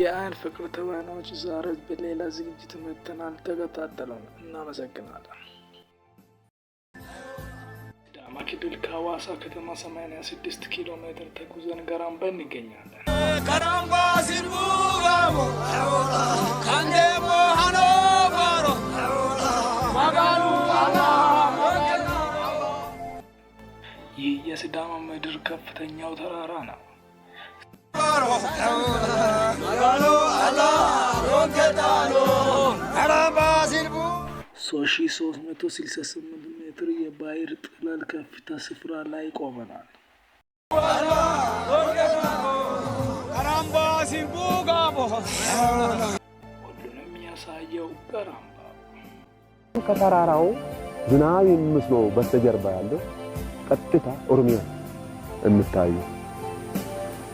የአይን ፍቅር ተዋናዮች ዛሬ በሌላ ዝግጅት መጥተናል። ተከታተሉን። እናመሰግናለን። ሲዳማ ክልል ከሐዋሳ ከተማ 86 ኪሎ ሜትር ተጉዘን ገራምባ እንገኛለን። ገራምባ ሲልቡጋሞ ካንዴሞ ሃኖባሮ ማጋሉ አላ ይህ የሲዳማ ምድር ከፍተኛው ተራራ ነው። 3368 ሜትር የባህር ጠለል ከፍታ ስፍራ ላይ ቆመናል። ሁሉንም የሚያሳየው ገራምባ ከተራራው ዝናብ የሚመስለው በስተጀርባ ያለው ቀጥታ ኦሮሚያ የምታየው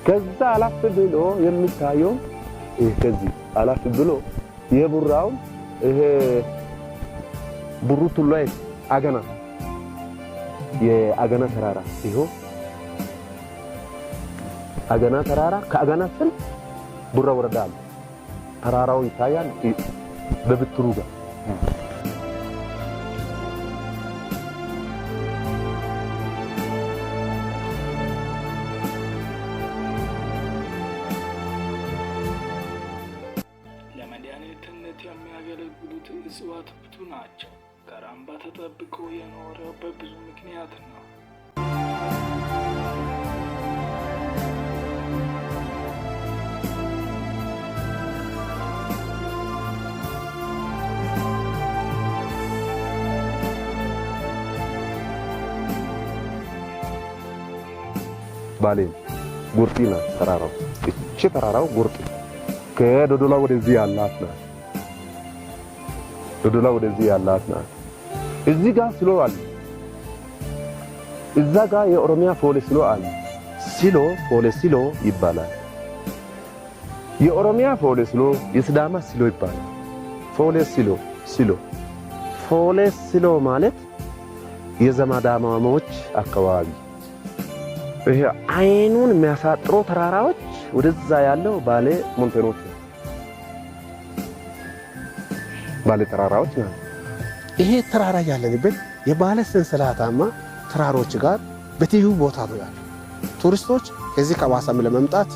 ከዛ አላፍ ብሎ የሚታየው ከዚህ አላፍ ብሎ የቡራው ይሄ ቡሩቱ ላይ አገና የአገና ተራራ ይሄው አገና ተራራ ከአገና ስር ቡራ ወረዳ አለ። ተራራው ይታያል በብትሩ ጋር የሚያገለግሉት እጽዋት ብዙ ናቸው። ገራምባ ተጠብቆ የኖረው በብዙ ምክንያት ነው። ባሌ ጉርጢና ተራራው እቺ ተራራው ጉርጢ ከዶዶላ ወደዚህ ያላት ነው። ዶዶላ ወደዚህ ያላት ነው። እዚህ ጋር ስሎ አለ። እዛ ጋር የኦሮሚያ ፖሊስ ስሎ አለ። ሲሎ ፖሊስ ሲሎ ይባላል። የኦሮሚያ ፖሊስ ስሎ የሲዳማ ሲሎ ይባላል። ፖሊስ ሲሎ ሲሎ ፖሊስ ሲሎ ማለት የዘመዳማሞች አካባቢ ይሄ አይኑን የሚያሳጥረው ተራራዎች ወደዛ ያለው ባሌ ሞንቴኖች ባሌ ተራራዎች ነው። ይሄ ተራራ ያለንበት የባሌ ሰንሰለታማ ተራሮች ጋር በትይዩ ቦታ ነው ያለው። ቱሪስቶች ከዚህ ከሐዋሳም ለመምጣት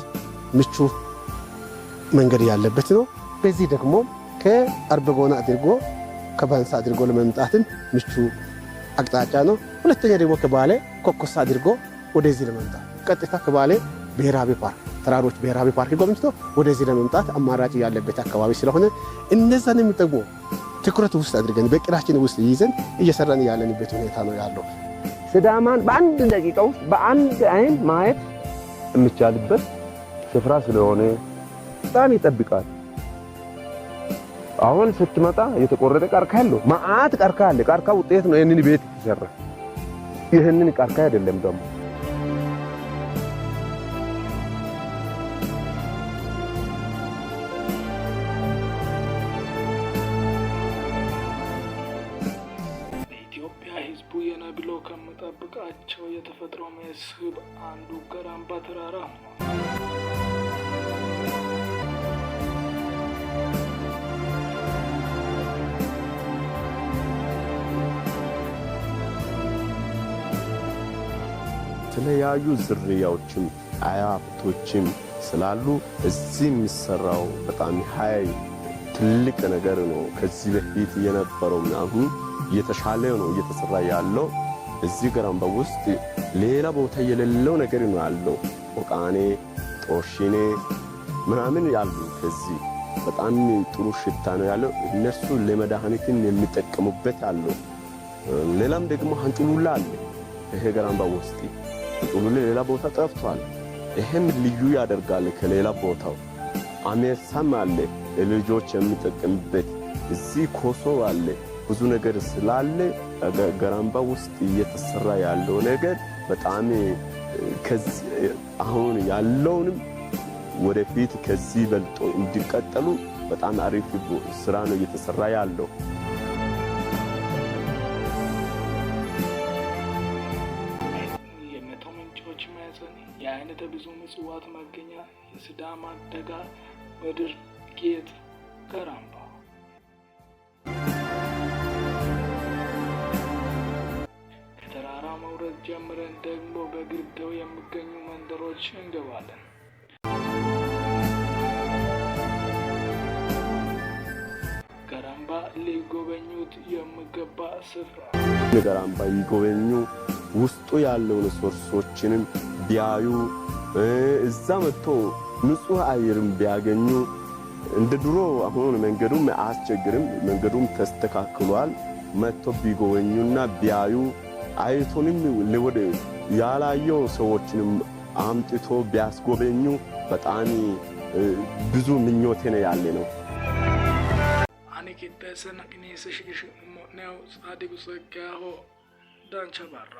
ምቹ መንገድ ያለበት ነው። በዚህ ደግሞ ከአርበጎና አድርጎ ከባንሳ አድርጎ ለመምጣትም ምቹ አቅጣጫ ነው። ሁለተኛ ደግሞ ከባሌ ኮኮሳ አድርጎ ወደዚህ ለመምጣት ቀጥታ ከባሌ ብሔራዊ ፓርክ ተራሮች ብሔራዊ ፓርክ ጎብኝቶ ወደዚህ ለመምጣት አማራጭ ያለበት አካባቢ ስለሆነ እነዛን የሚጠጉ ትኩረት ውስጥ አድርገን በቅራችን ውስጥ ይዘን እየሰራን ያለንበት ሁኔታ ነው ያለው። ሲዳማን በአንድ ደቂቃ ውስጥ በአንድ አይን ማየት የሚቻልበት ስፍራ ስለሆነ በጣም ይጠብቃል። አሁን ስትመጣ የተቆረጠ ቀርከሃ አለው። ማአት ቀርከሃ አለ። ቀርከሃ ውጤት ነው ይሄንን ቤት ይሰራ። ይሄንን ቀርከሃ አይደለም ደግሞ ብሎ ከመጠበቃቸው የተፈጥሮ መስህብ አንዱ ገራምባ ተራራ ነው። የተለያዩ ዝርያዎችም አያቶችም ስላሉ እዚህ የሚሰራው በጣም ሃይ ትልቅ ነገር ነው። ከዚህ በፊት የነበረው ምናምን የተሻለ ነው እየተሰራ ያለው። እዚህ ገራምባ ውስጥ ሌላ ቦታ የሌለው ነገር ነው ያለው። ኦቃኔ ጦርሽኔ ምናምን ያሉ ከዚህ በጣም ጥሩ ሽታ ነው ያለው። እነሱ ለመድኃኒትን የሚጠቀሙበት አለው። ሌላም ደግሞ አንጩሉላ አለ። ይሄ ገራምባ ውስጥ አንጩሉላ ሌላ ቦታ ጠፍቷል። ይሄም ልዩ ያደርጋል ከሌላ ቦታው። አሜሳም አለ ለልጆች የሚጠቀሙበት። እዚህ ኮሶ አለ። ብዙ ነገር ስላለ ገራምባ ውስጥ እየተሰራ ያለው ነገር በጣም ከዚህ አሁን ያለውንም ወደፊት ከዚህ በልጦ እንዲቀጥሉ በጣም አሪፍ ስራ ነው እየተሰራ ያለው። የመቶ ምንጮች ማዕዘን፣ የአይነተ ብዙ እጽዋት መገኛ፣ የሲዳማ ደጋ ምድር ጌጥ ጋራምባ። ከተራራ መውረድ ጀምረን ደግሞ በግርጌው የሚገኙ መንደሮች እንገባለን። ጋራምባ ሊጎበኙት የሚገባ ስፍራ። ጋራምባ ይጎበኙ፣ ውስጡ ያለውን ሶርሶችንም ቢያዩ፣ እዛ መጥቶ ንጹህ አየርም ቢያገኙ። እንደ ድሮ አሁን መንገዱም አያስቸግርም፣ መንገዱም ተስተካክሏል። መጥቶ ቢጎበኙና ቢያዩ አይቶንም ለወደ ያላየው ሰዎችንም አምጥቶ ቢያስጎበኙ በጣም ብዙ ምኞቴ ነው ያለ ነው። አኔ ኬተሰና ቅኔ ሰሽሽ ሞኔው ጻዲቁ ጸጋሆ ዳንቻ ባራ